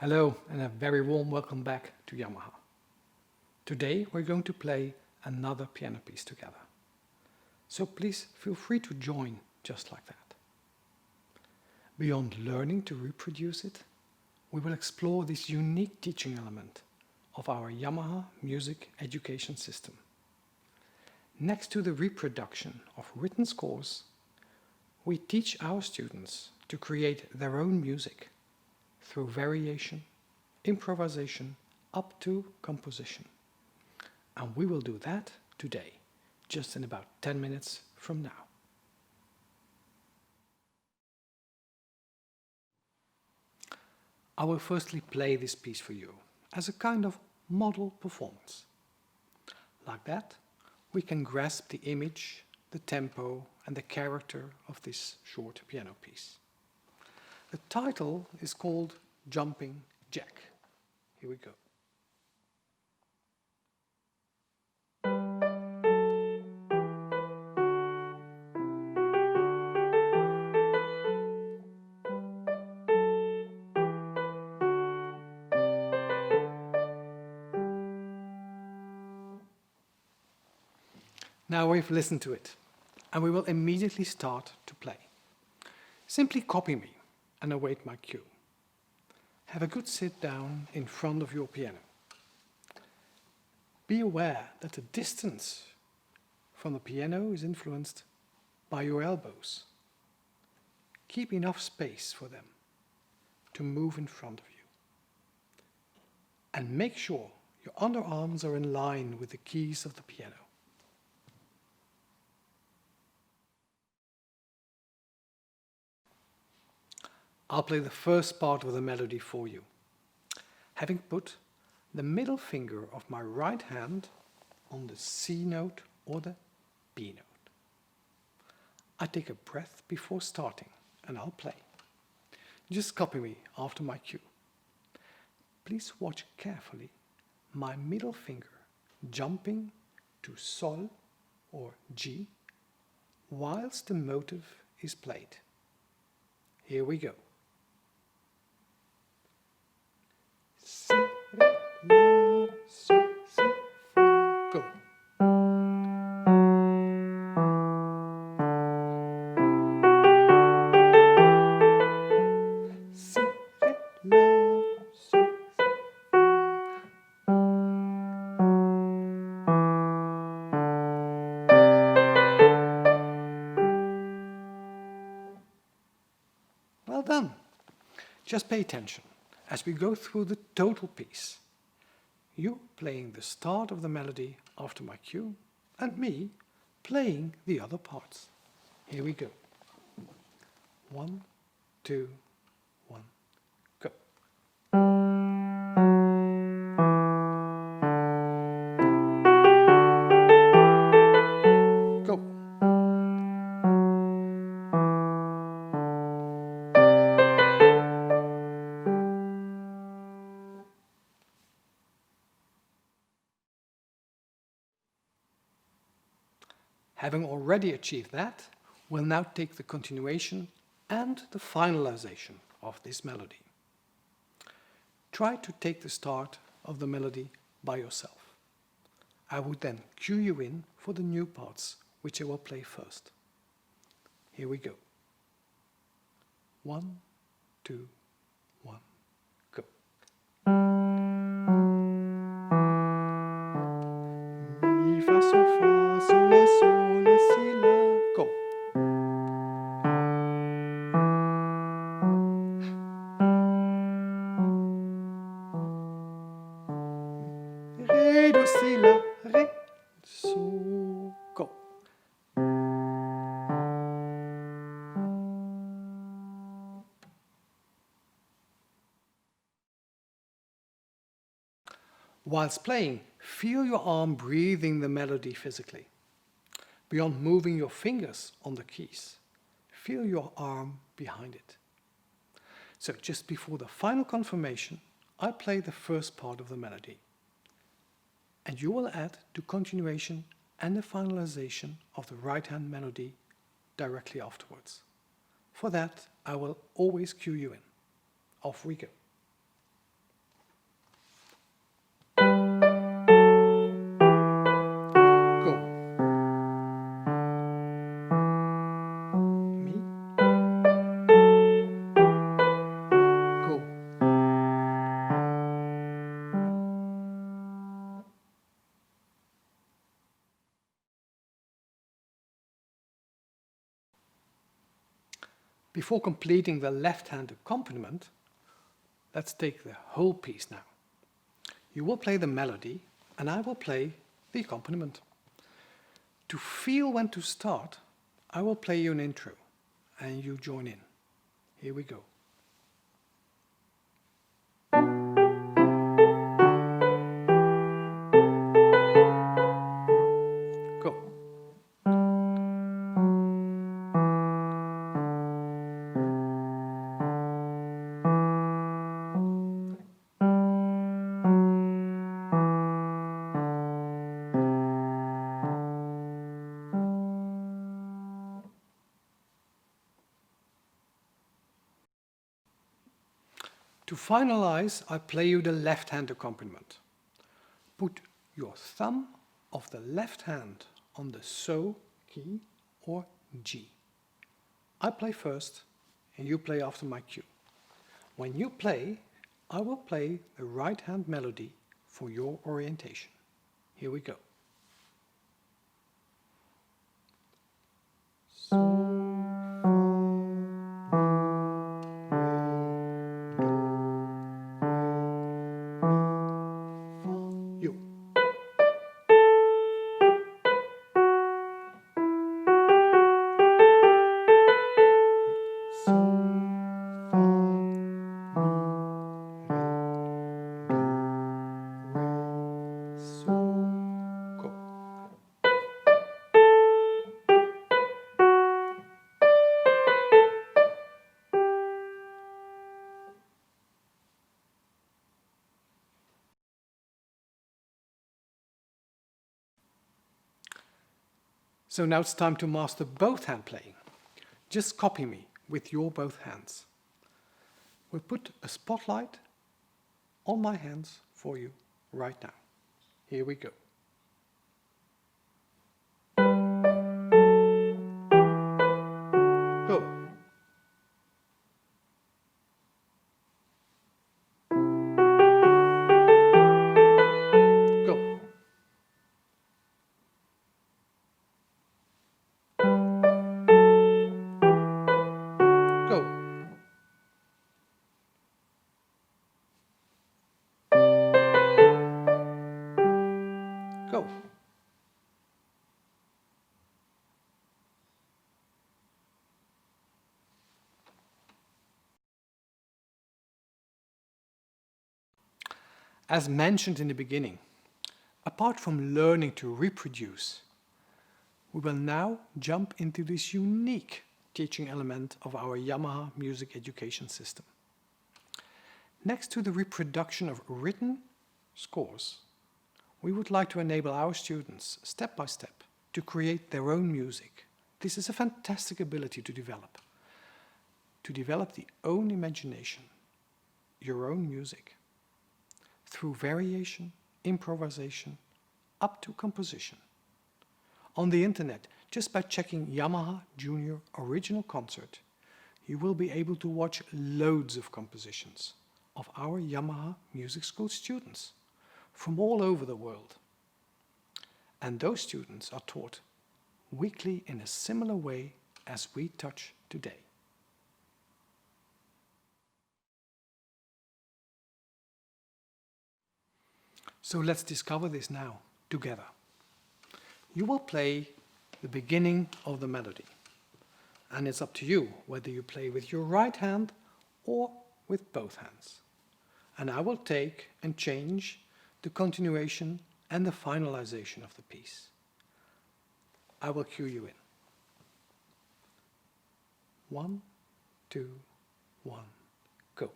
Hello and a very warm welcome back to Yamaha. Today we're going to play another piano piece together. So please feel free to join just like that. Beyond learning to reproduce it, we will explore this unique teaching element of our Yamaha music education system. Next to the reproduction of written scores, we teach our students to create their own music through variation, improvisation, up to composition. And we will do that today, just in about 10 minutes from now. I will firstly play this piece for you as a kind of model performance. Like that, we can grasp the image, the tempo and the character of this short piano piece. The title is called Jumping Jack. Here we go. Now we've listened to it, and we will immediately start to play. Simply copy me and await my cue. Have a good sit down in front of your piano. Be aware that the distance from the piano is influenced by your elbows. Keep enough space for them to move in front of you. And make sure your underarms are in line with the keys of the piano. I'll play the first part of the melody for you, having put the middle finger of my right hand on the C note or the B note. I take a breath before starting and I'll play. Just copy me after my cue. Please watch carefully my middle finger jumping to Sol or G whilst the motive is played. Here we go. Si, re, la, sol, si, fa, go. Si, re, la, sol, si, fa. Well done. Just pay attention as we go through the total piece. You playing the start of the melody after my cue, and me playing the other parts. Here we go. 1, 2, 1, go. Go. Having already achieved that, we'll now take the continuation and the finalization of this melody. Try to take the start of the melody by yourself. I would then cue you in for the new parts, which I will play first. Here we go. 1, 2, 1, go. Mi, fa, sol, fa, sol, la, sol, la, si, la, go. Ré, do, si, la, ré, sol, go. Whilst playing, feel your arm breathing the melody physically. Beyond moving your fingers on the keys, feel your arm behind it. So just before the final confirmation, I play the first part of the melody. And you will add to continuation and the finalization of the right-hand melody directly afterwards. For that, I will always cue you in. Off we go. Before completing the left-hand accompaniment, let's take the whole piece now. You will play the melody and I will play the accompaniment. To feel when to start, I will play you an intro and you join in. Here we go. Go. To finalize, I play you the left-hand accompaniment. Put your thumb of the left hand on the So key or G. I play first and you play after my cue. When you play, I will play the right-hand melody for your orientation. Here we go. So. So now it's time to master both hand playing. Just copy me with your both hands. We'll put a spotlight on my hands for you right now. Here we go. Go. Go. Go. As mentioned in the beginning, apart from learning to reproduce, we will now jump into this unique teaching element of our Yamaha music education system. Next to the reproduction of written scores, we would like to enable our students, step by step, to create their own music. This is a fantastic ability to develop the own imagination, your own music, through variation, improvisation, up to composition. On the internet, just by checking Yamaha Junior Original Concert, you will be able to watch loads of compositions of our Yamaha Music School students from all over the world. And those students are taught weekly in a similar way as we touch today. So let's discover this now, together. You will play the beginning of the melody. And it's up to you whether you play with your right hand or with both hands. And I will take and change the continuation and the finalization of the piece. I will cue you in. 1, 2, 1, go.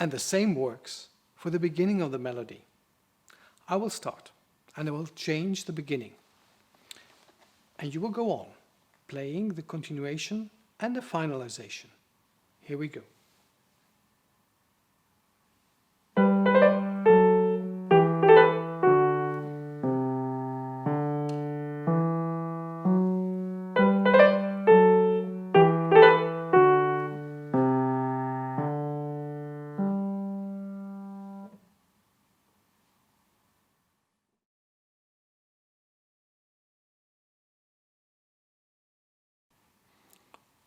And the same works for the beginning of the melody. I will start and I will change the beginning. And you will go on, playing the continuation and the finalization. Here we go.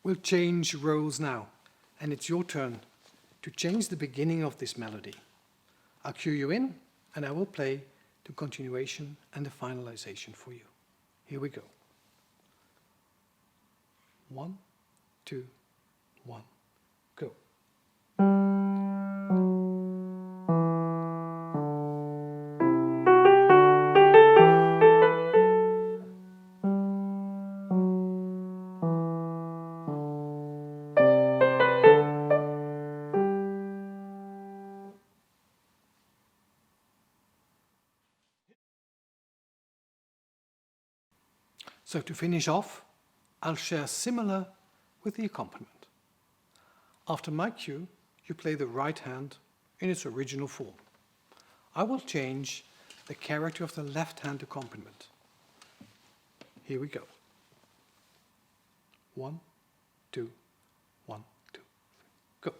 We'll change roles now, and it's your turn to change the beginning of this melody. I'll cue you in, and I will play the continuation and the finalization for you. Here we go. 1, 2, 1, go. So to finish off, I'll share similar with the accompaniment. After my cue, you play the right hand in its original form. I will change the character of the left hand accompaniment. Here we go. 1, 2, 1, 2, 3, go.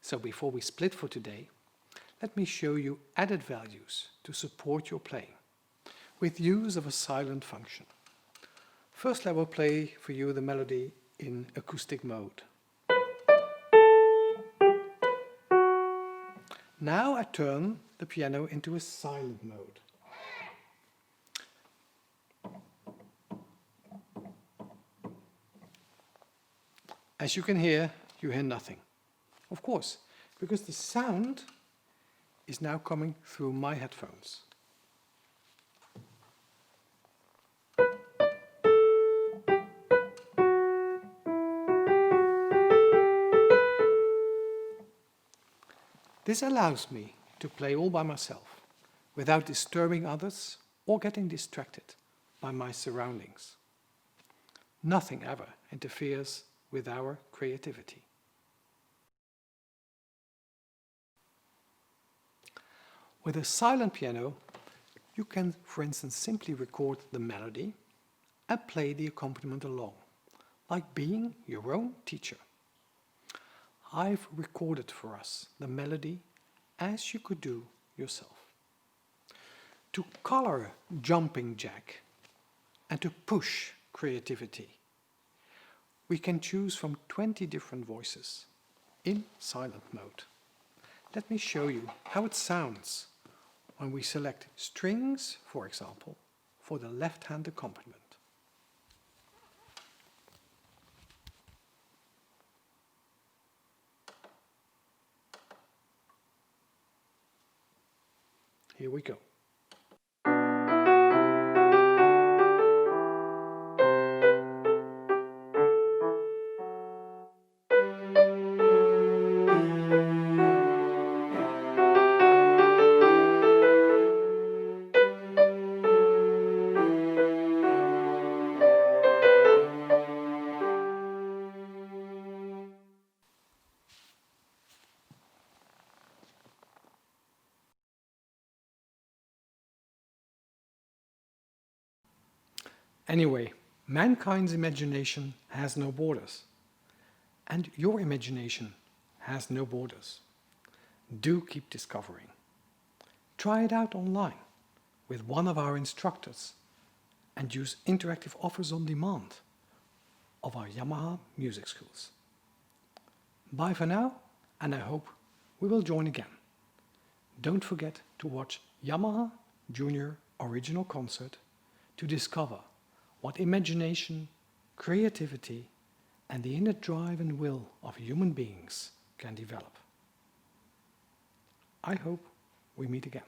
So before we split for today, let me show you added values to support your playing with use of a silent function. First, I will play for you the melody in acoustic mode. Now I turn the piano into a silent mode. As you can hear, you hear nothing. Of course, because the sound is now coming through my headphones. This allows me to play all by myself, without disturbing others or getting distracted by my surroundings. Nothing ever interferes with our creativity. With a silent piano, you can, for instance, simply record the melody and play the accompaniment along, like being your own teacher. I've recorded for us the melody as you could do yourself. To color jumping jack and to push creativity, we can choose from 20 different voices in silent mode. Let me show you how it sounds when we select strings, for example, for the left-hand accompaniment. Here we go. Anyway, mankind's imagination has no borders, and your imagination has no borders. Do keep discovering. Try it out online with one of our instructors and use interactive offers on demand of our Yamaha music schools. Bye for now, and I hope we will join again. Don't forget to watch Yamaha Junior Original Concert to discover what imagination, creativity, and the inner drive and will of human beings can develop. I hope we meet again.